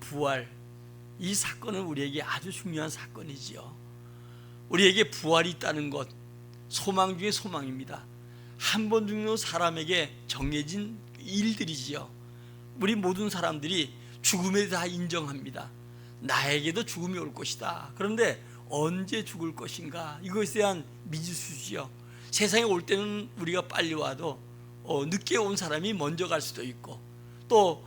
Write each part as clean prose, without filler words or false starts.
부활, 이 사건은 우리에게 아주 중요한 사건이지요. 우리에게 부활이 있다는 것, 소망 중에 소망입니다. 한 번 죽는 사람에게 정해진 일들이지요. 우리 모든 사람들이 죽음에 다 인정합니다. 나에게도 죽음이 올 것이다. 그런데 언제 죽을 것인가, 이것에 대한 미지수지요. 세상에 올 때는 우리가 빨리 와도 늦게 온 사람이 먼저 갈 수도 있고, 또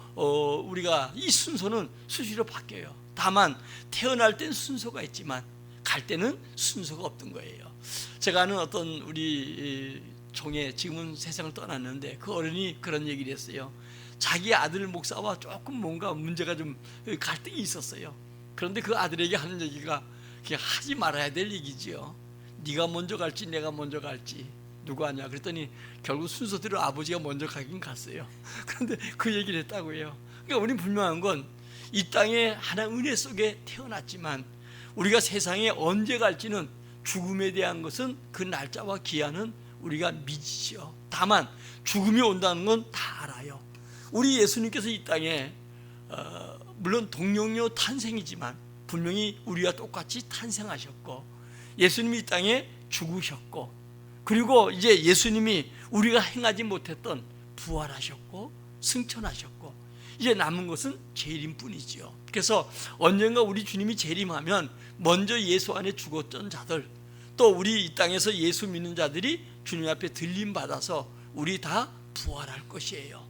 우리가 이 순서는 수시로 바뀌어요. 다만 태어날 땐 순서가 있지만 갈 때는 순서가 없던 거예요. 제가 아는 어떤 우리 총회, 지금은 세상을 떠났는데, 그 어른이 그런 얘기를 했어요. 자기 아들 목사와 조금 뭔가 문제가 좀 갈등이 있었어요. 그런데 그 아들에게 하는 얘기가 그냥 하지 말아야 될 얘기지요. 네가 먼저 갈지 내가 먼저 갈지 누구 아냐 그랬더니 결국 순서대로 아버지가 먼저 가긴 갔어요. 그런데 그 얘기를 했다고 해요. 그러니까 우리는 분명한 건 이 땅에 하나님 은혜 속에 태어났지만 우리가 세상에 언제 갈지는, 죽음에 대한 것은 그 날짜와 기한은 우리가 미지죠. 다만 죽음이 온다는 건 다 알아요. 우리 예수님께서 이 땅에 물론 동정녀 탄생이지만 분명히 우리와 똑같이 탄생하셨고, 예수님이 이 땅에 죽으셨고, 그리고 이제 예수님이 우리가 행하지 못했던 부활하셨고 승천하셨고, 이제 남은 것은 재림뿐이지요. 그래서 언젠가 우리 주님이 재림하면 먼저 예수 안에 죽었던 자들, 또 우리 이 땅에서 예수 믿는 자들이 주님 앞에 들림 받아서 우리 다 부활할 것이에요.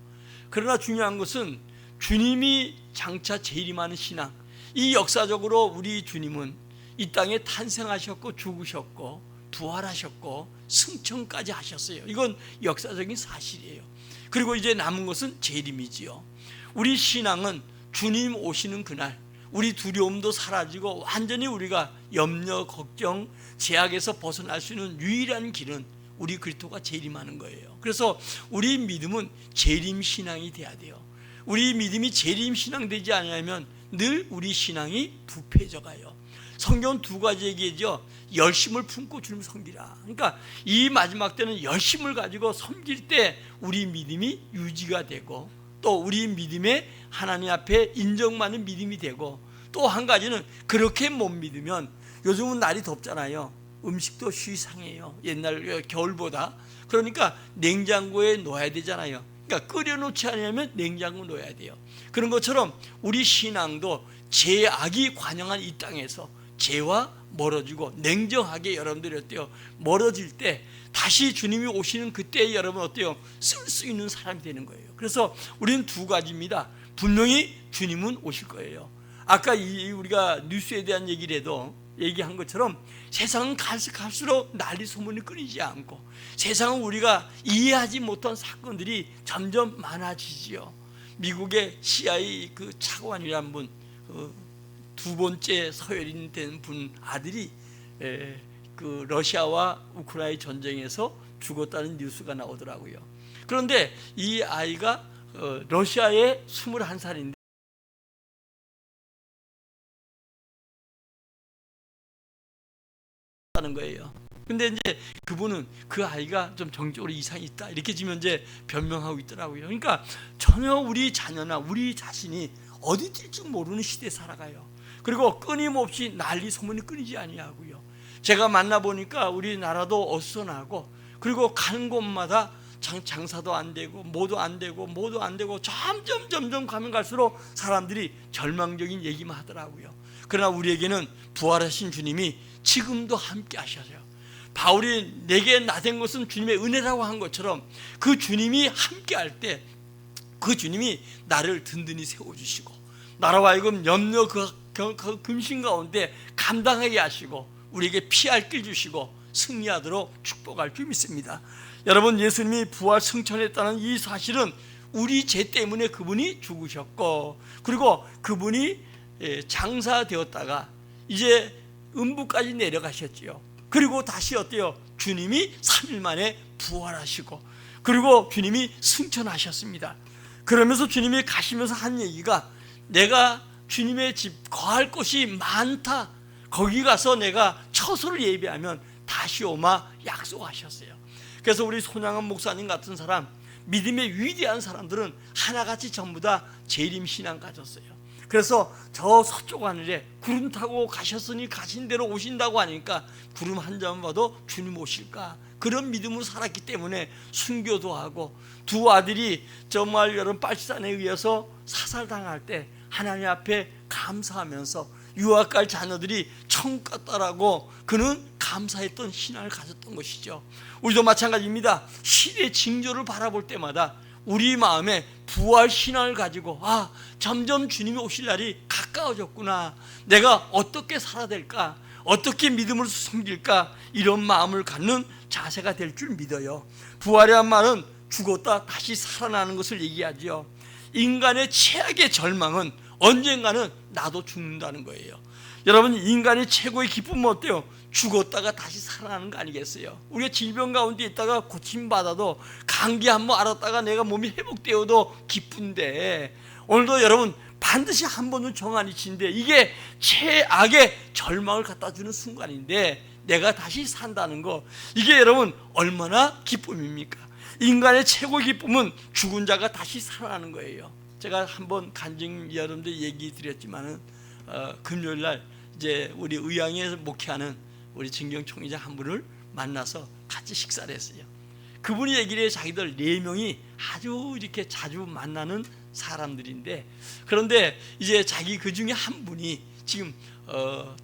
그러나 중요한 것은 주님이 장차 재림하는 신앙, 이 역사적으로 우리 주님은 이 땅에 탄생하셨고 죽으셨고 부활하셨고 승천까지 하셨어요. 이건 역사적인 사실이에요. 그리고 이제 남은 것은 재림이지요. 우리 신앙은 주님 오시는 그날 우리 두려움도 사라지고 완전히 우리가 염려, 걱정, 제약에서 벗어날 수 있는 유일한 길은 우리 그리스도가 재림하는 거예요. 그래서 우리 믿음은 재림 신앙이 돼야 돼요. 우리 믿음이 재림 신앙 되지 않으면 늘 우리 신앙이 부패져 가요. 성경은 두 가지 얘기죠. 열심을 품고 주님 섬기라. 그러니까 이 마지막 때는 열심을 가지고 섬길 때 우리 믿음이 유지가 되고, 또 우리 믿음에 하나님 앞에 인정받는 믿음이 되고, 또 한 가지는 그렇게 못 믿으면, 요즘은 날이 덥잖아요. 음식도 쉬 상해요. 옛날 겨울보다. 그러니까 냉장고에 넣어야 되잖아요. 그러니까 끓여놓지 않으면 냉장고에 넣어야 돼요. 그런 것처럼 우리 신앙도 죄악이 관영한 이 땅에서 죄와 멀어지고 냉정하게 여러분들이 어때요? 멀어질 때 다시 주님이 오시는 그때 여러분 어때요? 쓸 수 있는 사람이 되는 거예요. 그래서 우리는 두 가지입니다. 분명히 주님은 오실 거예요. 아까 우리가 뉴스에 대한 얘기를 해도 얘기한 것처럼 세상은 갈수록 난리 소문이 끊이지 않고, 세상은 우리가 이해하지 못한 사건들이 점점 많아지지요. 미국의 CIA 그 차관이라는 분, 두 번째 서열인 된 분 아들이 그 러시아와 우크라이나 전쟁에서 죽었다는 뉴스가 나오더라고요. 그런데 이 아이가 러시아의 21살인데 하는 거예요. 근데 이제 그분은 그 아이가 좀 정적으로 이상이 있다 이렇게 지금 이제 변명하고 있더라고요. 그러니까 전혀 우리 자녀나 우리 자신이 어디 뛸지 모르는 시대에 살아가요. 그리고 끊임없이 난리 소문이 끊이지 아니하고요. 제가 만나보니까 우리나라도 어수선하고, 그리고 가는 곳마다 장사도 안 되고 뭐도 안 되고 점점 가면 갈수록 사람들이 절망적인 얘기만 하더라고요. 그러나 우리에게는 부활하신 주님이 지금도 함께 하셔요. 바울이 내게 나된 것은 주님의 은혜라고 한 것처럼 그 주님이 함께 할 때 그 주님이 나를 든든히 세워주시고, 나로 하여금 염려 그 근심 가운데 감당하게 하시고 우리에게 피할 길 주시고 승리하도록 축복할 줄 믿습니다. 여러분, 예수님이 부활 승천했다는 이 사실은 우리 죄 때문에 그분이 죽으셨고, 그리고 그분이 장사되었다가 이제 음부까지 내려가셨지요. 그리고 다시 어때요? 주님이 3일 만에 부활하시고, 그리고 주님이 승천하셨습니다. 그러면서 주님이 가시면서 한 얘기가, 내가 주님의 집 거할 곳이 많다, 거기 가서 내가 처소를 예비하면 다시 오마 약속하셨어요. 그래서 우리 손양원 목사님 같은 사람, 믿음의 위대한 사람들은 하나같이 전부 다 재림 신앙 가졌어요. 그래서 저 서쪽 하늘에 구름 타고 가셨으니 가신 대로 오신다고 하니까 구름 한 점 봐도 주님 오실까, 그런 믿음으로 살았기 때문에 순교도 하고, 두 아들이 정말 여러분 빨치산에 의해서 사살당할 때 하나님 앞에 감사하면서 유학 갈 자녀들이 천국 갔다라고 그는 감사했던 신앙을 가졌던 것이죠. 우리도 마찬가지입니다. 시대 징조를 바라볼 때마다 우리 마음에 부활 신앙을 가지고 점점 주님이 오실 날이 가까워졌구나, 내가 어떻게 살아야 될까, 어떻게 믿음으로 섬길까, 이런 마음을 갖는 자세가 될 줄 믿어요. 부활이란 말은 죽었다 다시 살아나는 것을 얘기하죠. 인간의 최악의 절망은 언젠가는 나도 죽는다는 거예요. 여러분, 인간의 최고의 기쁨은 어때요? 죽었다가 다시 살아나는 거 아니겠어요? 우리가 질병 가운데 있다가 고침받아도, 감기 한번 앓았다가 내가 몸이 회복되어도 기쁜데, 오늘도 여러분 반드시 한 번은 정한이신데 이게 최악의 절망을 갖다 주는 순간인데 내가 다시 산다는 거, 이게 여러분 얼마나 기쁨입니까? 인간의 최고의 기쁨은 죽은 자가 다시 살아나는 거예요. 제가 한번 간증 여러분들 얘기 드렸지만은 금요일 날 이제 우리 의왕에서 목회하는 우리 진경 총회장 한 분을 만나서 같이 식사를 했어요. 그분이 얘기를 해요. 자기들 4명이 아주 이렇게 자주 만나는 사람들인데, 그런데 이제 자기 그 중에 한 분이 지금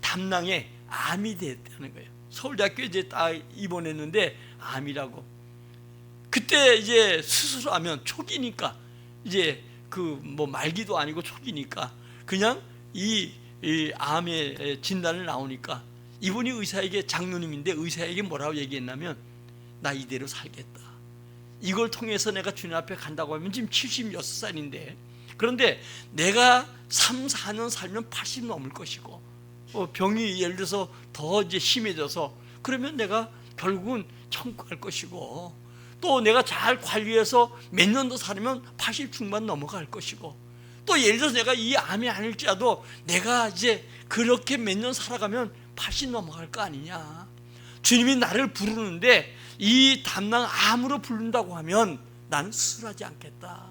담낭에 암이 됐다는 거예요. 서울대학교에 이제 딱 입원했는데 암이라고. 그때 이제 수술하면 초기니까, 이제 그 뭐 말기도 아니고 초기니까 그냥 이 암의 진단을 나오니까 이분이 의사에게, 장로님인데 의사에게 뭐라고 얘기했냐면, 나 이대로 살겠다, 이걸 통해서 내가 주님 앞에 간다고 하면 지금 76살인데, 그런데 내가 3, 4년 살면 80 넘을 것이고, 병이 예를 들어서 더 이제 심해져서 그러면 내가 결국은 천국 갈 것이고, 또 내가 잘 관리해서 몇 년 더 살면 80 중반 넘어갈 것이고, 또 예를 들어서 내가 이 암이 아닐지라도 내가 이제 그렇게 몇 년 살아가면 80 넘어갈 거 아니냐. 주님이 나를 부르는데 이 담낭 암으로 부른다고 하면 나는 수술하지 않겠다.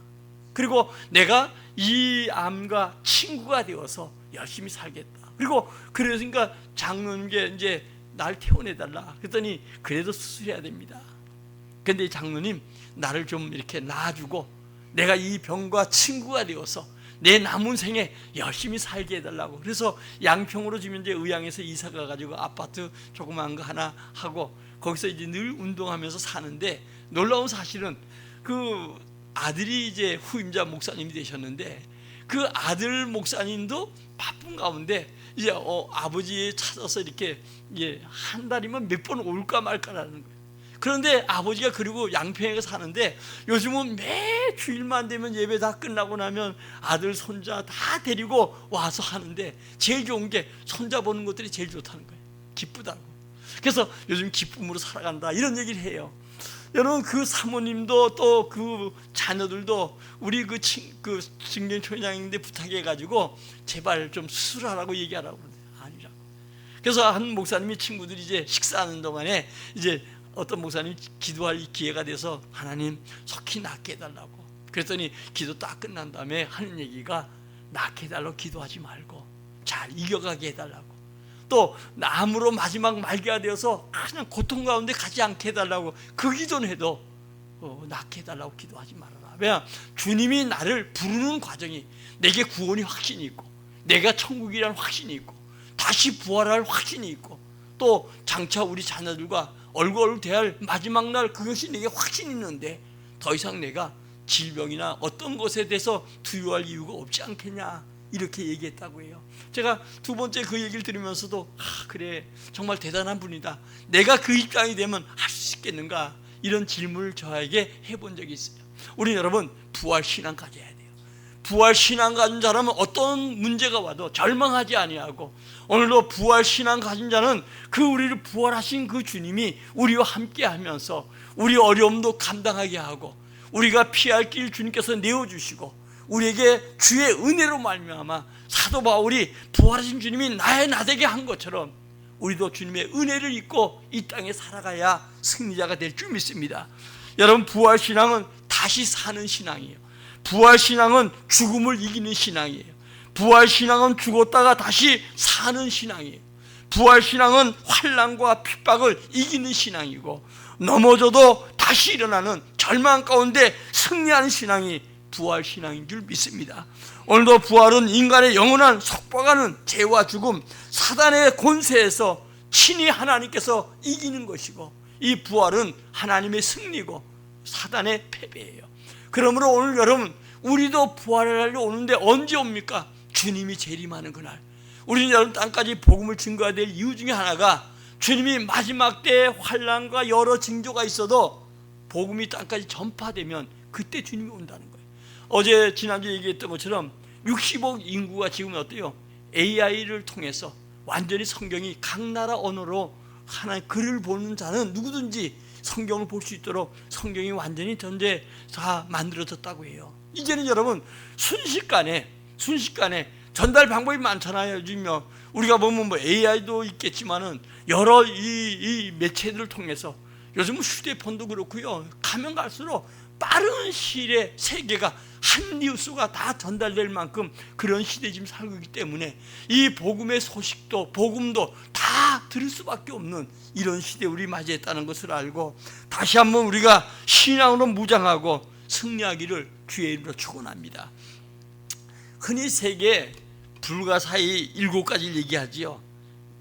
그리고 내가 이 암과 친구가 되어서 열심히 살겠다. 그리고 그러니까 장로님께 이제 날 퇴원해달라 그랬더니, 그래도 수술해야 됩니다. 근데 장로님, 나를 좀 이렇게 놔주고 내가 이 병과 친구가 되어서 내 남은 생에 열심히 살게 해달라고. 그래서 양평으로 지금 이제 의왕에서 이사 가가지고 아파트 조그만 거 하나 하고 거기서 이제 늘 운동하면서 사는데, 놀라운 사실은 그 아들이 이제 후임자 목사님이 되셨는데, 그 아들 목사님도 바쁜 가운데 이제 아버지 찾아서 이렇게 한 달이면 몇 번 올까 말까라는 거예요. 그런데 아버지가 그리고 양평에 사는데 요즘은 매 주일만 되면 예배 다 끝나고 나면 아들 손자 다 데리고 와서 하는데, 제일 좋은 게 손자 보는 것들이 제일 좋다는 거예요. 기쁘다고. 그래서 요즘 기쁨으로 살아간다 이런 얘기를 해요. 여러분, 그 사모님도 또 그 자녀들도 우리 그 증경총회장인데 부탁해가지고 제발 좀 수술하라고 얘기하라고 그러는데 아니라고. 그래서 한 목사님이 친구들이 이제 식사하는 동안에 이제 어떤 목사님이 기도할 기회가 돼서, 하나님 속히 낫게 해달라고. 그랬더니 기도 딱 끝난 다음에 하는 얘기가, 낫게 해달라고 기도하지 말고 잘 이겨가게 해달라고, 또 암으로 마지막 말기가 되어서 그냥 고통 가운데 가지 않게 해달라고, 그 기도는 해도 낫게 해달라고 기도하지 말아라. 왜냐, 주님이 나를 부르는 과정이 내게 구원이 확신이 있고, 내가 천국이라는 확신이 있고, 다시 부활할 확신이 있고, 또 장차 우리 자녀들과 얼굴 대할 마지막 날, 그것이 내게 확신이 있는데 더 이상 내가 질병이나 어떤 것에 대해서 두려워할 이유가 없지 않겠냐, 이렇게 얘기했다고 해요. 제가 두 번째 그 얘기를 들으면서도 그래, 정말 대단한 분이다, 내가 그 입장이 되면 할 수 있겠는가, 이런 질문을 저에게 해본 적이 있어요. 우리 여러분, 부활 신앙 가져야 돼요. 부활 신앙 가진 자라면 어떤 문제가 와도 절망하지 아니하고, 오늘도 부활 신앙 가진 자는 그 우리를 부활하신 그 주님이 우리와 함께 하면서 우리 어려움도 감당하게 하고, 우리가 피할 길 주님께서 내어주시고, 우리에게 주의 은혜로 말미암아 사도 바울이 부활하신 주님이 나의 나되게 한 것처럼 우리도 주님의 은혜를 입고 이 땅에 살아가야 승리자가 될 줄 믿습니다. 여러분, 부활 신앙은 다시 사는 신앙이에요. 부활 신앙은 죽음을 이기는 신앙이에요. 부활신앙은 죽었다가 다시 사는 신앙이에요. 부활신앙은 환난과 핍박을 이기는 신앙이고, 넘어져도 다시 일어나는 절망 가운데 승리하는 신앙이 부활신앙인 줄 믿습니다. 오늘도 부활은 인간의 영원한 속박하는 죄와 죽음, 사단의 권세에서 친히 하나님께서 이기는 것이고, 이 부활은 하나님의 승리고 사단의 패배예요. 그러므로 오늘 여러분, 우리도 부활을 하려 오는데 언제 옵니까? 주님이 재림하는 그날. 우리는 여러분 땅까지 복음을 증거해야 될 이유 중에 하나가, 주님이 마지막 때에 환난과 여러 징조가 있어도 복음이 땅까지 전파되면 그때 주님이 온다는 거예요. 어제 지난주에 얘기했던 것처럼 60억 인구가 지금 어때요? AI를 통해서 완전히 성경이 각 나라 언어로 하나의 글을 보는 자는 누구든지 성경을 볼 수 있도록 성경이 완전히 전제 다 만들어졌다고 해요. 이제는 여러분 순식간에 전달 방법이 많잖아요. 요즘 우리가 보면 뭐 AI도 있겠지만은 여러 이 매체들을 통해서, 요즘 휴대폰도 그렇고요, 가면 갈수록 빠른 시일에 세계가 한 뉴스가 다 전달될 만큼 그런 시대에 지금 살고 있기 때문에 이 복음의 소식도 복음도 다 들을 수밖에 없는 이런 시대에 우리 맞이했다는 것을 알고, 다시 한번 우리가 신앙으로 무장하고 승리하기를 주의 이름으로 축원합니다. 흔히 세계 불가사의 7가지를 얘기하지요.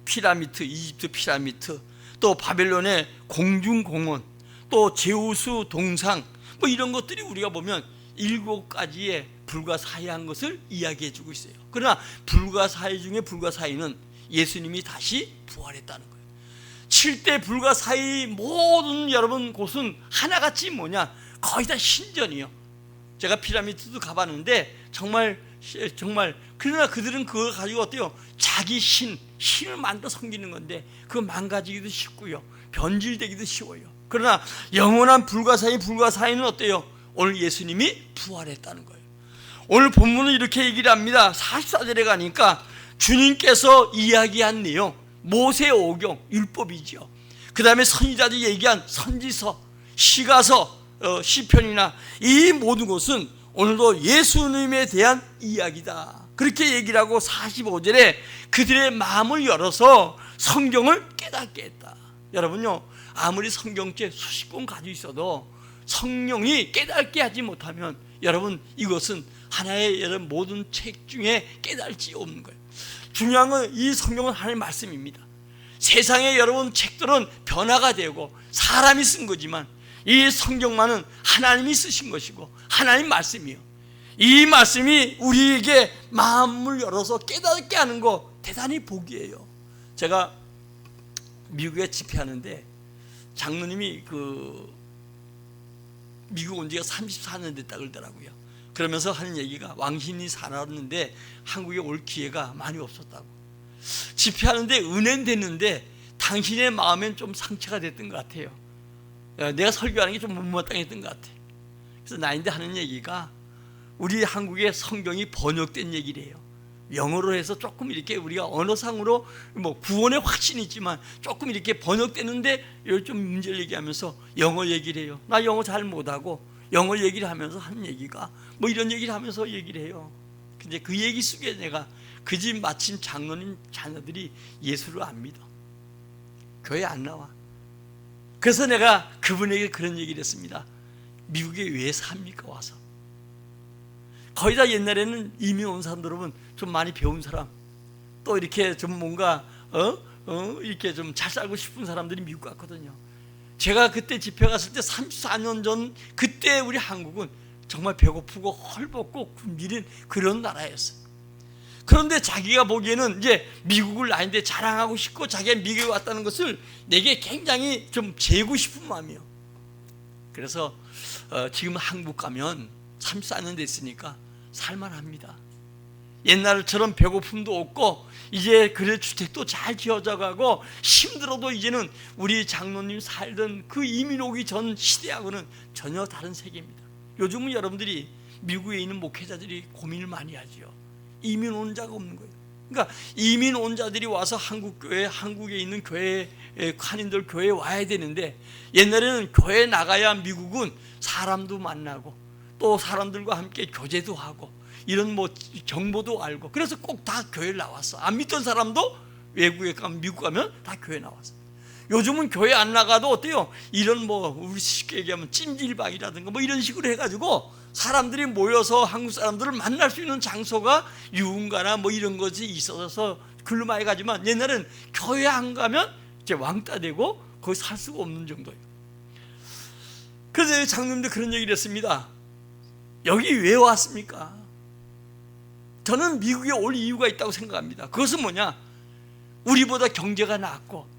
피라미드, 이집트 피라미드, 또 바벨론의 공중공원, 또 제우스 동상, 뭐 이런 것들이 우리가 보면 7가지의 불가사의한 것을 이야기해 주고 있어요. 그러나 불가사의 중에 불가사의는 예수님이 다시 부활했다는 거예요. 7대 불가사의 모든 여러분 곳은 하나같이 뭐냐, 거의 다 신전이요. 제가 피라미드도 가봤는데 정말 그러나 그들은 그걸 가지고 어때요? 자기 신을 만들어 섬기는 건데 그거 망가지기도 쉽고요, 변질되기도 쉬워요. 그러나 영원한 불가사의는 어때요? 오늘 예수님이 부활했다는 거예요. 오늘 본문은 이렇게 얘기를 합니다. 44절에 가니까 주님께서 이야기한 내용, 모세 오경, 율법이죠. 그 다음에 선지자들이 얘기한 선지서, 시가서, 시편이나 이 모든 것은 오늘도 예수님에 대한 이야기다. 그렇게 얘기를 하고 45절에 그들의 마음을 열어서 성경을 깨닫게 했다. 여러분요, 아무리 성경책 수십 권 가지고 있어도 성령이 깨닫게 하지 못하면 여러분 이것은 하나의 여러분 모든 책 중에 깨달지 없는 거예요. 중요한 건 이 성경은 하나님의 말씀입니다. 세상의 여러분 책들은 변화가 되고 사람이 쓴 거지만 이 성경만은 하나님이 쓰신 것이고 하나님 말씀이요. 이 말씀이 우리에게 마음을 열어서 깨닫게 하는 거 대단히 복이에요. 제가 미국에 집회하는데 장로님이 미국 온 지가 34년 됐다 그러더라고요. 그러면서 하는 얘기가, 왕신이 살았는데 한국에 올 기회가 많이 없었다고. 집회하는데 은행됐는데 당신의 마음엔 좀 상처가 됐던 것 같아요. 내가 설교하는 게 좀 못마땅했던 것 같아. 그래서 나인데 하는 얘기가, 우리 한국에 성경이 번역된 얘기래요. 영어로 해서 조금 이렇게 우리가 언어상으로 뭐 구원의 확신이 있지만 조금 이렇게 번역되는데 좀 문제를 얘기하면서 영어 얘기를 해요. 나 영어 잘 못하고 영어 얘기를 하면서 하는 얘기가 뭐 이런 얘기를 하면서 얘기를 해요. 근데 그 얘기 속에 내가 그 집 마침 장로님 자녀들이 예수를 안 믿어. 교회 안 나와. 그래서 내가 그분에게 그런 얘기를 했습니다. 미국에 왜 삽니까 와서? 거의 다 옛날에는 이민 온 사람들은 좀 많이 배운 사람, 또 이렇게 좀 뭔가 이렇게 좀 잘 살고 싶은 사람들이 미국 갔거든요. 제가 그때 집회 갔을 때 34년 전 그때 우리 한국은 정말 배고프고 헐벗고 굶주린 그런 나라였어요. 그런데 자기가 보기에는 이제 미국을 나인데 자랑하고 싶고 자기가 미국에 왔다는 것을 내게 굉장히 좀 재고 싶은 마음이에요. 그래서 지금 한국 가면 34년 됐으니까 살만합니다. 옛날처럼 배고픔도 없고 이제 그래 주택도 잘 지어져 가고 힘들어도 이제는 우리 장로님 살던 그 이민 오기 전 시대하고는 전혀 다른 세계입니다. 요즘은 여러분들이 미국에 있는 목회자들이 고민을 많이 하죠. 이민 온 자가 없는 거예요. 그러니까 이민 온 자들이 와서 한국 교회, 한국에 있는 교회 한인들 교회에 와야 되는데, 옛날에는 교회 나가야 미국은 사람도 만나고 또 사람들과 함께 교제도 하고 이런 뭐 정보도 알고, 그래서 꼭 다 교회를 나왔어. 안 믿던 사람도 외국에 가면, 미국 가면 다 교회 나왔어. 요즘은 교회 안 나가도 어때요? 이런 뭐 우리 쉽게 얘기하면 찜질방이라든가 뭐 이런 식으로 해가지고 사람들이 모여서 한국 사람들을 만날 수 있는 장소가 유흥가나 뭐 이런 것이 있어서 글로 많이 가지만, 옛날엔 교회 안 가면 이제 왕따 되고 거기 살 수가 없는 정도예요. 그래서 장로님도 그런 얘기를 했습니다. 여기 왜 왔습니까? 저는 미국에 올 이유가 있다고 생각합니다. 그것은 뭐냐? 우리보다 경제가 나았고,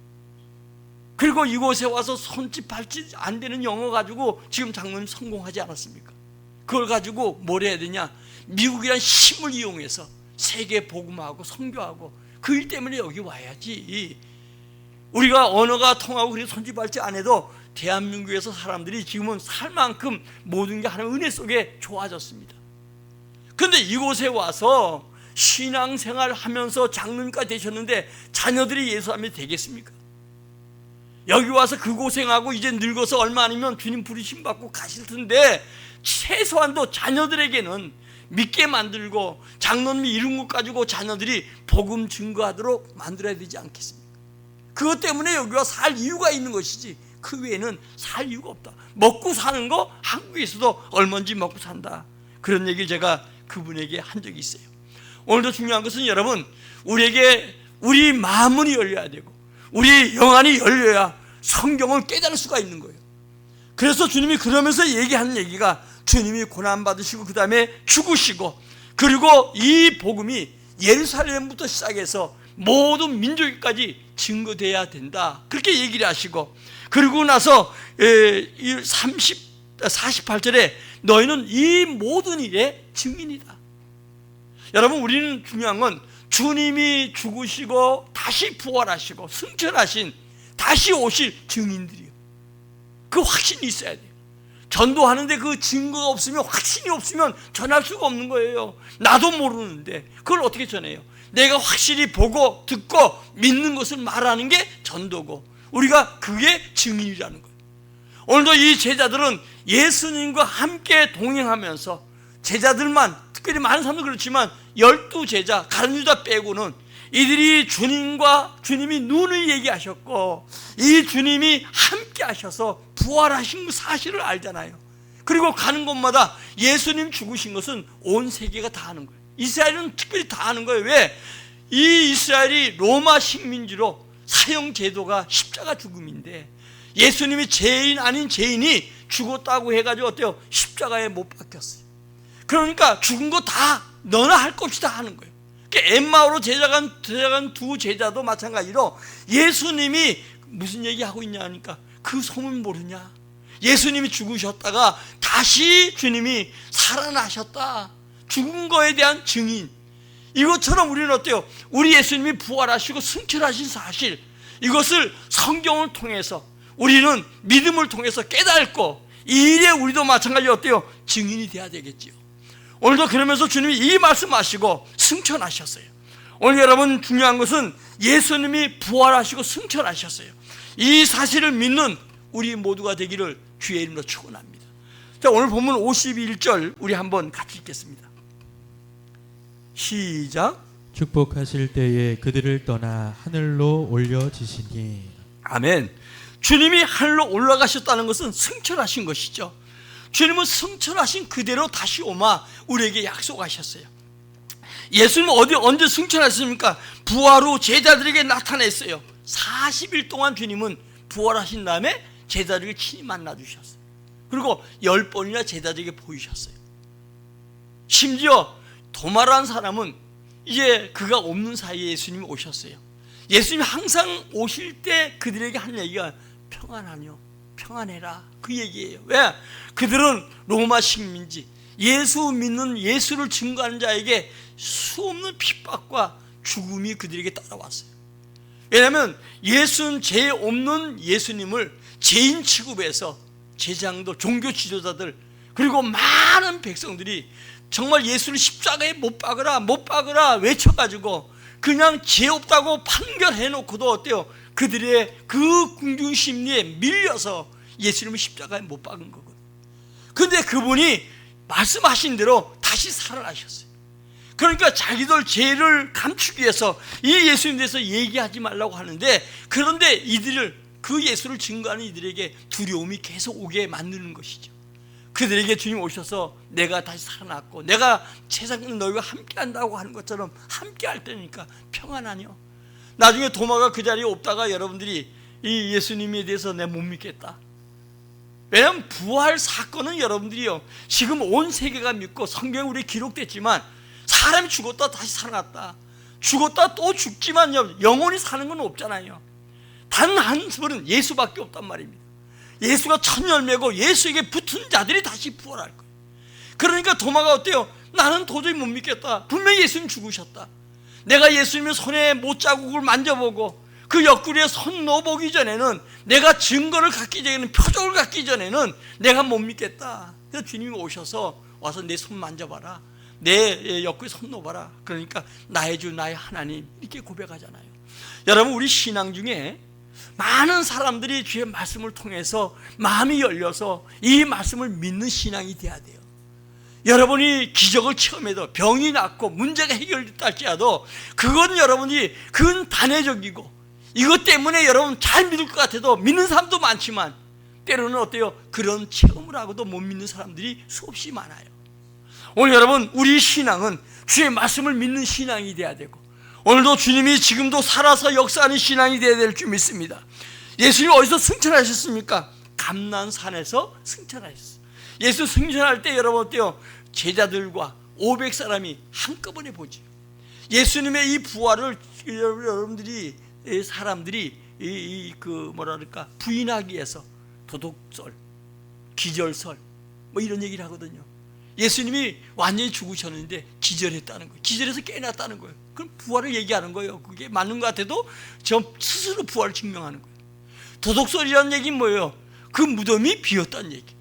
그리고 이곳에 와서 손짓 발짓 안 되는 영어 가지고 지금 장로님 성공하지 않았습니까? 그걸 가지고 뭘 해야 되냐? 미국이란 힘을 이용해서 세계 복음하고 선교하고, 그 일 때문에 여기 와야지. 우리가 언어가 통하고 그래서 손짓 발짓 안 해도 대한민국에서 사람들이 지금은 살 만큼 모든 게 하나님의 은혜 속에 좋아졌습니다. 그런데 이곳에 와서 신앙생활 하면서 장로님까지 되셨는데 자녀들이 예수하면 되겠습니까? 여기 와서 그 고생하고 이제 늙어서 얼마 아니면 주님 부르심 받고 가실 텐데, 최소한도 자녀들에게는 믿게 만들고 장로님이 이룬 것 가지고 자녀들이 복음 증거하도록 만들어야 되지 않겠습니까? 그것 때문에 여기 와 살 이유가 있는 것이지 그 외에는 살 이유가 없다. 먹고 사는 거 한국에서도 얼마인지 먹고 산다. 그런 얘기를 제가 그분에게 한 적이 있어요. 오늘도 중요한 것은 여러분, 우리에게 우리 마음이 열려야 되고 우리 영안이 열려야 성경을 깨달을 수가 있는 거예요. 그래서 주님이 그러면서 얘기하는 얘기가, 주님이 고난받으시고 그 다음에 죽으시고, 그리고 이 복음이 예루살렘부터 시작해서 모든 민족에까지 증거돼야 된다, 그렇게 얘기를 하시고, 그리고 나서 48절에 너희는 이 모든 일의 증인이다. 여러분, 우리는 중요한 건 주님이 죽으시고 다시 부활하시고 승천하신 다시 오실 증인들이요. 그 확신이 있어야 돼요. 전도하는데 그 증거가 없으면, 확신이 없으면 전할 수가 없는 거예요. 나도 모르는데 그걸 어떻게 전해요? 내가 확실히 보고 듣고 믿는 것을 말하는 게 전도고, 우리가 그게 증인이라는 거예요. 오늘도 이 제자들은 예수님과 함께 동행하면서, 제자들만, 특별히 많은 사람도 그렇지만 12제자 가룟 유다 빼고는 이들이 주님이 눈을 얘기하셨고 이 주님이 함께 하셔서 부활하신 그 사실을 알잖아요. 그리고 가는 곳마다 예수님 죽으신 것은 온 세계가 다 아는 거예요. 이스라엘은 특별히 다 아는 거예요. 왜? 이 이스라엘이 로마 식민지로 사형 제도가 십자가 죽음인데, 예수님이 죄인 아닌 죄인이 죽었다고 해가지고 어때요? 십자가에 못 박혔어요. 그러니까 죽은 거 다 너나 할 것 없이 다 하는 거예요. 엠마오로 데려간 두 제자도 마찬가지로 예수님이 무슨 얘기하고 있냐 하니까 그 소문 모르냐? 예수님이 죽으셨다가 다시 주님이 살아나셨다. 죽은 거에 대한 증인. 이것처럼 우리는 어때요? 우리 예수님이 부활하시고 승천하신 사실, 이것을 성경을 통해서 우리는 믿음을 통해서 깨닫고 이 일에 우리도 마찬가지로 어때요? 증인이 돼야 되겠지요. 오늘도 그러면서 주님이 이 말씀하시고 승천하셨어요. 오늘 여러분, 중요한 것은 예수님이 부활하시고 승천하셨어요. 이 사실을 믿는 우리 모두가 되기를 주의 이름으로 축원합니다. 자, 오늘 본문 51절 우리 한번 같이 읽겠습니다. 시작. 축복하실 때에 그들을 떠나 하늘로 올려지시니. 아멘. 주님이 하늘로 올라가셨다는 것은 승천하신 것이죠. 주님은 승천하신 그대로 다시 오마 우리에게 약속하셨어요. 예수님은 언제 승천하셨습니까? 부활 후 제자들에게 나타냈어요. 40일 동안 주님은 부활하신 다음에 제자들에게 친히 만나주셨어요. 그리고 10번이나 제자들에게 보이셨어요. 심지어 도마라는 사람은 이제 그가 없는 사이에 예수님이 오셨어요. 예수님이 항상 오실 때 그들에게 한 얘기가 평안하뇨, 평안해라, 그 얘기예요. 왜? 그들은 로마 식민지, 예수 믿는, 예수를 증거하는 자에게 수없는 핍박과 죽음이 그들에게 따라왔어요. 왜냐하면 예수는 죄 없는 예수님을 죄인 취급해서 제장도, 종교 지도자들, 그리고 많은 백성들이 정말 예수를 십자가에 못 박으라 외쳐가지고 그냥 죄 없다고 판결해놓고도 어때요? 그들의 그 궁중심리에 밀려서 예수님을 십자가에 못 박은 거거든요. 그런데 그분이 말씀하신 대로 다시 살아나셨어요. 그러니까 자기들 죄를 감추기 위해서 이 예수님에 대해서 얘기하지 말라고 하는데, 그런데 이들을, 그 예수를 증거하는 이들에게 두려움이 계속 오게 만드는 것이죠. 그들에게 주님 오셔서 내가 다시 살아났고 내가 세상 너희와 함께 한다고 하는 것처럼 함께 할 때니까 평안하뇨. 나중에 도마가 그 자리에 없다가 여러분들이 이 예수님에 대해서 내가 못 믿겠다. 왜냐하면 부활 사건은 여러분들이요, 지금 온 세계가 믿고 성경에 우리 기록됐지만 사람이 죽었다 다시 살아났다, 죽었다 또 죽지만 영원히 사는 건 없잖아요. 단 한 분은 예수밖에 없단 말입니다. 예수가 첫 열매고 예수에게 붙은 자들이 다시 부활할 거예요. 그러니까 도마가 어때요? 나는 도저히 못 믿겠다. 분명히 예수님 죽으셨다. 내가 예수님의 손에 못자국을 만져보고 그 옆구리에 손 넣어보기 전에는, 내가 증거를 갖기 전에는, 표적을 갖기 전에는 내가 못 믿겠다. 그래서 주님이 오셔서 와서 내 손 만져봐라, 내 옆구리에 손 넣어봐라. 그러니까 나의 주 나의 하나님, 이렇게 고백하잖아요. 여러분, 우리 신앙 중에 많은 사람들이 주의 말씀을 통해서 마음이 열려서 이 말씀을 믿는 신앙이 돼야 돼요. 여러분이 기적을 체험해도, 병이 낫고 문제가 해결됐다 할지라도 그건 여러분이, 그건 단회적이고 이것 때문에 여러분 잘 믿을 것 같아도 믿는 사람도 많지만, 때로는 어때요? 그런 체험을 하고도 못 믿는 사람들이 수없이 많아요. 오늘 여러분, 우리 신앙은 주의 말씀을 믿는 신앙이 돼야 되고, 오늘도 주님이 지금도 살아서 역사하는 신앙이 되어야 될 줄 믿습니다. 예수님이 어디서 승천하셨습니까? 감난산에서 승천하셨어요. 예수 승천할 때 여러분 어때요? 제자들과 500사람이 한꺼번에 보죠. 예수님의 이 부활을 여러분들이, 사람들이 부인하기 위해서 도덕설, 기절설 뭐 이런 얘기를 하거든요. 예수님이 완전히 죽으셨는데 기절했다는 거예요. 기절해서 깨어났다는 거예요. 그럼 부활을 얘기하는 거예요. 그게 맞는 것 같아도 저 스스로 부활을 증명하는 거예요. 도덕설이라는 얘기는 뭐예요? 그 무덤이 비었다는 얘기.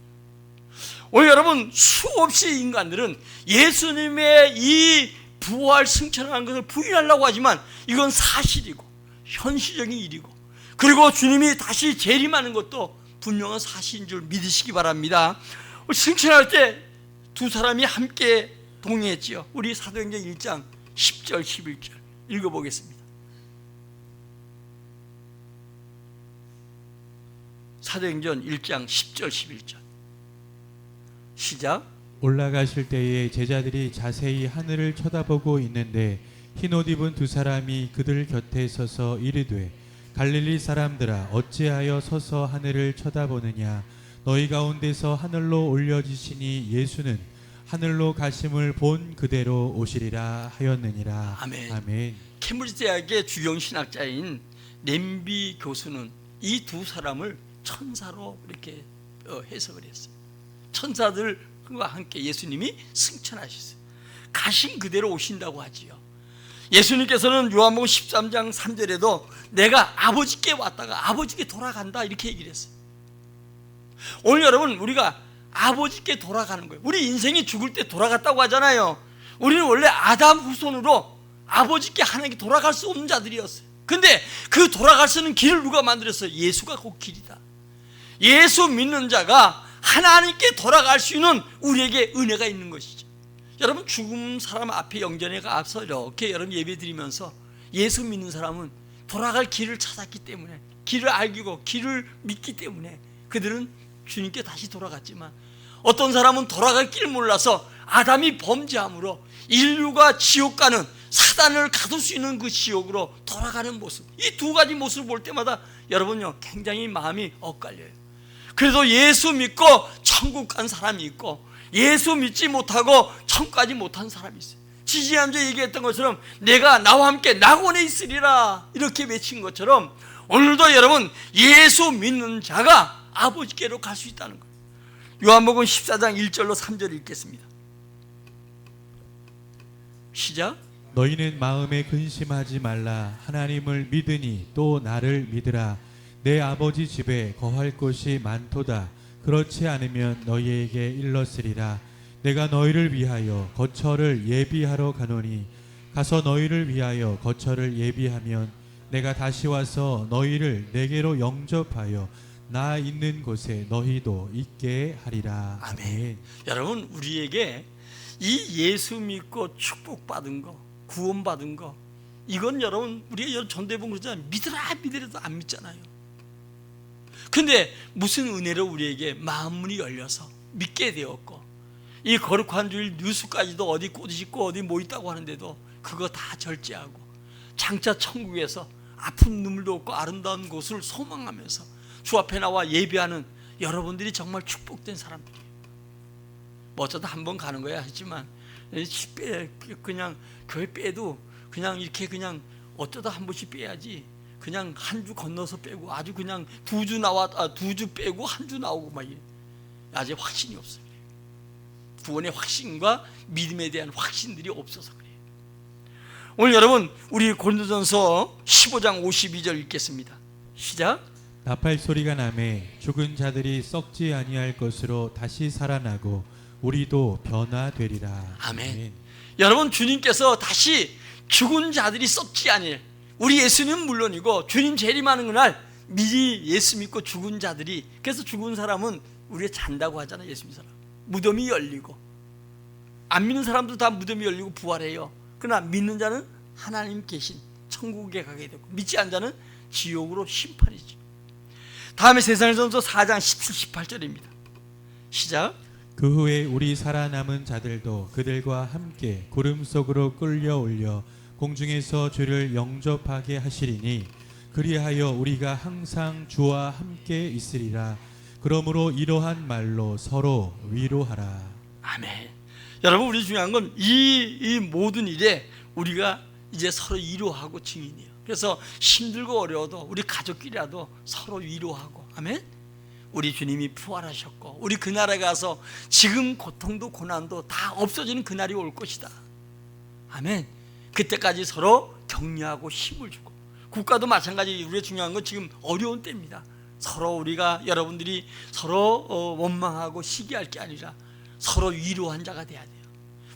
오늘 여러분, 수없이 인간들은 예수님의 이 부활 승천하는 것을 부인하려고 하지만 이건 사실이고 현실적인 일이고, 그리고 주님이 다시 재림하는 것도 분명한 사실인 줄 믿으시기 바랍니다. 승천할 때 두 사람이 함께 동행했지요. 우리 사도행전 1장 10절 11절 읽어보겠습니다. 사도행전 1장 10절 11절 시작. 올라가실 때에 제자들이 자세히 하늘을 쳐다보고 있는데 흰옷 입은 두 사람이 그들 곁에 서서 이르되, 갈릴리 사람들아, 어찌하여 서서 하늘을 쳐다보느냐? 너희 가운데서 하늘로 올려지시니 예수는 하늘로 가심을 본 그대로 오시리라 하였느니라. 아멘. 아멘. 캠브리지 대학의 주경 신학자인 램비 교수는 이 두 사람을 천사로 이렇게 해석을 했어요. 천사들과 함께 예수님이 승천하셨어요. 가신 그대로 오신다고 하지요. 예수님께서는 요한복음 13장 3절에도 내가 아버지께 왔다가 아버지께 돌아간다, 이렇게 얘기를 했어요. 오늘 여러분, 우리가 아버지께 돌아가는 거예요. 우리 인생이 죽을 때 돌아갔다고 하잖아요. 우리는 원래 아담 후손으로 아버지께 하나님께 돌아갈 수 없는 자들이었어요. 근데 그 돌아갈 수 있는 길을 누가 만들었어요? 예수가 그 길이다. 예수 믿는 자가 하나님께 돌아갈 수 있는 우리에게 은혜가 있는 것이죠. 여러분, 죽은 사람 앞에 영전에 가서 이렇게 여러분 예배 드리면서 예수 믿는 사람은 돌아갈 길을 찾았기 때문에, 길을 알고 길을 믿기 때문에 그들은 주님께 다시 돌아갔지만, 어떤 사람은 돌아갈 길 몰라서 아담이 범죄함으로 인류가 지옥 가는, 사단을 가둘 수 있는 그 지옥으로 돌아가는 모습, 이 두 가지 모습을 볼 때마다 여러분요, 굉장히 마음이 엇갈려요. 그래도 예수 믿고 천국 간 사람이 있고, 예수 믿지 못하고 천국 가지 못한 사람이 있어요. 지지난주에 얘기했던 것처럼 내가 나와 함께 낙원에 있으리라 이렇게 외친 것처럼, 오늘도 여러분 예수 믿는 자가 아버지께로 갈 수 있다는 거예요. 요한복음 14장 1절로 3절 읽겠습니다. 시작. 너희는 마음에 근심하지 말라. 하나님을 믿으니 또 나를 믿으라. 내 아버지 집에 거할 곳이 많도다. 그렇지 않으면 너희에게 일렀으리라. 내가 너희를 위하여 거처를 예비하러 가노니, 가서 너희를 위하여 거처를 예비하면 내가 다시 와서 너희를 내게로 영접하여 나 있는 곳에 너희도 있게 하리라. 아멘. 여러분, 우리에게 이 예수 믿고 축복받은 거, 구원받은 거, 이건 여러분 우리가 전도해본 거잖아요. 믿으라 믿으라도 안 믿잖아요. 근데 무슨 은혜로 우리에게 마음문이 열려서 믿게 되었고, 이 거룩한 주일 뉴스까지도 어디 꽃이 있고 어디 뭐 있다고 하는데도 그거 다 절제하고 장차 천국에서 아픈 눈물도 없고 아름다운 곳을 소망하면서 주 앞에 나와 예배하는 여러분들이 정말 축복된 사람들이에요. 뭐 어쩌다 한번 가는 거야 하지만 그냥 교회 빼도 그냥 이렇게 그냥 어쩌다 한 번씩 빼야지, 그냥 한 주 건너서 빼고 아주 그냥 두 주 빼고 한 주 나오고 막 이래. 아직 확신이 없어요. 구원의 확신과 믿음에 대한 확신들이 없어서 그래요. 오늘 여러분 우리 고린도전서 15장 52절 읽겠습니다. 시작. 나팔 소리가 나매 죽은 자들이 썩지 아니할 것으로 다시 살아나고 우리도 변화되리라. 아멘. 여러분 주님께서 다시 죽은 자들이 썩지 아니할, 우리 예수님은 물론이고 주님 재림하는 그날 미리 예수 믿고 죽은 자들이, 그래서 죽은 사람은 우리가 잔다고 하잖아요. 예수 믿는 사람 무덤이 열리고, 안 믿는 사람도 다 무덤이 열리고 부활해요. 그러나 믿는 자는 하나님 계신 천국에 가게 되고, 믿지 않는 자는 지옥으로 심판이죠. 다음에 세상에서도 4장 17, 18절입니다. 시작. 그 후에 우리 살아남은 자들도 그들과 함께 구름 속으로 끌려 올려 공중에서 주를 영접하게 하시리니 그리하여 우리가 항상 주와 함께 있으리라. 그러므로 이러한 말로 서로 위로하라. 아멘. 여러분 우리 중요한 건 이 모든 일에 우리가 이제 서로 위로하고 증인이에요. 그래서 힘들고 어려워도 우리 가족끼리라도 서로 위로하고, 아멘. 우리 주님이 부활하셨고 우리 그 나라에 가서 지금 고통도 고난도 다 없어지는 그날이 올 것이다. 아멘. 그때까지 서로 격려하고 힘을 주고, 국가도 마찬가지. 우리가 중요한 건 지금 어려운 때입니다. 서로 우리가, 여러분들이 서로 원망하고 시기할 게 아니라 서로 위로한 자가 돼야 돼요.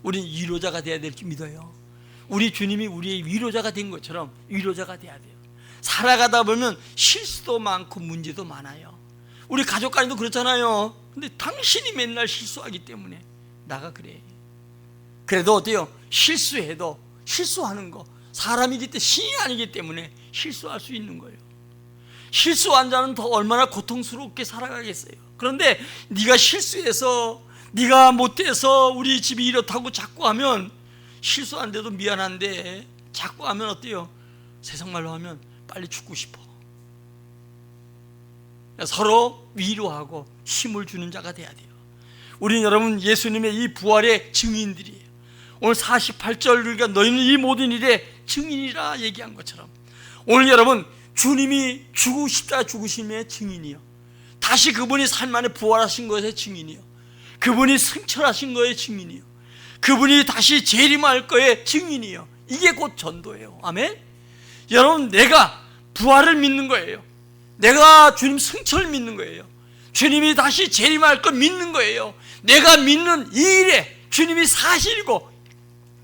우리는 위로자가 돼야 될 줄 믿어요. 우리 주님이 우리의 위로자가 된 것처럼 위로자가 돼야 돼요. 살아가다 보면 실수도 많고 문제도 많아요. 우리 가족 간에도 그렇잖아요. 근데 당신이 맨날 실수하기 때문에 나가 그래. 그래도 어때요? 실수해도, 실수하는 거 사람이기 때문에, 신이 아니기 때문에 실수할 수 있는 거예요. 실수한 자는 더 얼마나 고통스럽게 살아가겠어요. 그런데 네가 실수해서, 네가 못돼서 우리 집이 이렇다고 자꾸 하면, 실수한데도 미안한데 자꾸 하면 어때요? 세상 말로 하면 빨리 죽고 싶어. 서로 위로하고 힘을 주는 자가 돼야 돼요. 우리는 여러분 예수님의 이 부활의 증인들이에요. 오늘 48절, 그러니까 너희는 이 모든 일에 증인이라 얘기한 것처럼 오늘 여러분 주님이 십자가 죽으심의 증인이요, 다시 그분이 삶 안에 부활하신 것의 증인이요, 그분이 승천하신 것의 증인이요, 그분이 다시 재림할 것의 증인이요. 이게 곧 전도예요. 아멘. 여러분 내가 부활을 믿는 거예요. 내가 주님 승천을 믿는 거예요. 주님이 다시 재림할 걸 믿는 거예요. 내가 믿는 이 일에 주님이 사실이고,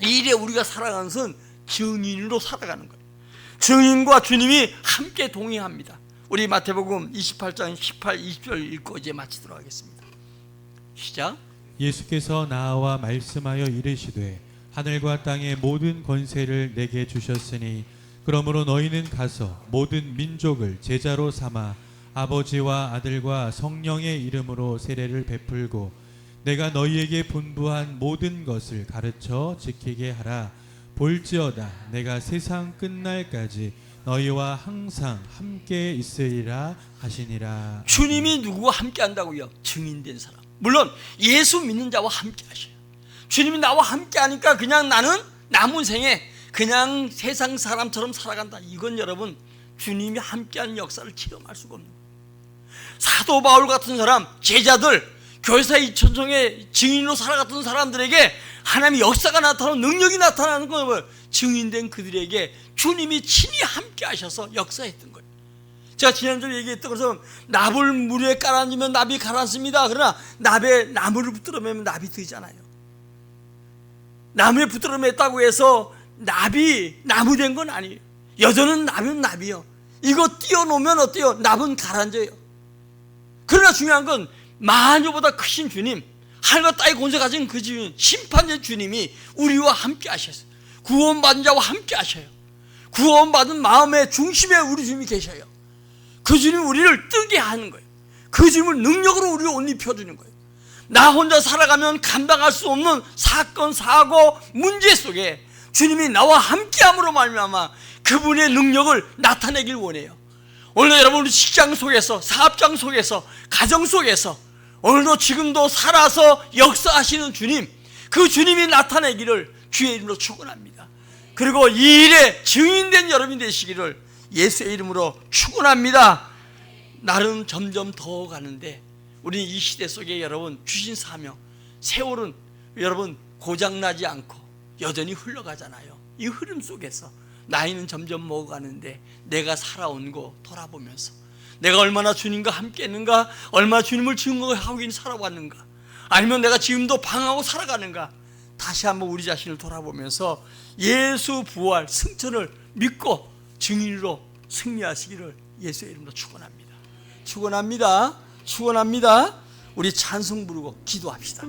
이 일에 우리가 살아가는 것은 증인으로 살아가는 거예요. 증인과 주님이 함께 동행합니다. 우리 마태복음 28장 18, 20절 읽고 이제 마치도록 하겠습니다. 시작. 예수께서 나와 말씀하여 이르시되 하늘과 땅의 모든 권세를 내게 주셨으니 그러므로 너희는 가서 모든 민족을 제자로 삼아 아버지와 아들과 성령의 이름으로 세례를 베풀고 내가 너희에게 분부한 모든 것을 가르쳐 지키게 하라. 볼지어다 내가 세상 끝날까지 너희와 항상 함께 있으리라 하시니라. 주님이 누구와 함께 한다고요? 증인된 사람. 물론 예수 믿는 자와 함께 하셔요. 주님이 나와 함께 하니까 그냥 나는 남은 생에 그냥 세상 사람처럼 살아간다, 이건 여러분 주님이 함께하는 역사를 체험할 수가 없는 거예요. 사도 바울 같은 사람, 제자들, 교회사 2000종의 증인으로 살아갔던 사람들에게 하나님의 역사가 나타나고 능력이 나타나는 걸 증인된 그들에게 주님이 친히 함께 하셔서 역사했던 거예요. 제가 지난주에 얘기했던 것처럼 납을 물에 깔아주면 납이 가라앉습니다. 그러나 납에 나무를 붙들어 매면 납이 뜨잖아요. 나무에 붙들어 맸다고 해서 납이 나무 된 건 아니에요. 여전은 납은 납이요. 이거 띄워놓으면 어때요? 납은 가라앉아요. 그러나 중요한 건 마녀보다 크신 주님, 하늘과 땅의 권세 가진 그 주님, 심판의 주님이 우리와 함께 하셨어요. 구원받은 자와 함께 하셔요. 구원받은 마음의 중심에 우리 주님이 계셔요. 그 주님이 우리를 뜨게 하는 거예요. 그 주님을 능력으로 우리를 옷 입혀주는 거예요. 나 혼자 살아가면 감당할 수 없는 사건, 사고, 문제 속에 주님이 나와 함께함으로 말미암아 그분의 능력을 나타내길 원해요. 오늘도 여러분 우리 직장 속에서, 사업장 속에서, 가정 속에서 오늘도 지금도 살아서 역사하시는 주님, 그 주님이 나타내기를 주의 이름으로 축원합니다. 그리고 이 일에 증인된 여러분이 되시기를 예수의 이름으로 축원합니다. 날은 점점 더 가는데 우리는 이 시대 속에 여러분 주신 사명, 세월은 여러분 고장나지 않고 여전히 흘러가잖아요. 이 흐름 속에서 나이는 점점 먹어가는데 내가 살아온 거 돌아보면서 내가 얼마나 주님과 함께 했는가, 얼마나 주님을 증거하고 살아왔는가, 아니면 내가 지금도 방황하고 살아가는가, 다시 한번 우리 자신을 돌아보면서 예수 부활 승천을 믿고 증인으로 승리하시기를 예수의 이름으로 축원합니다. 축원합니다. 축원합니다. 우리 찬송 부르고 기도합시다.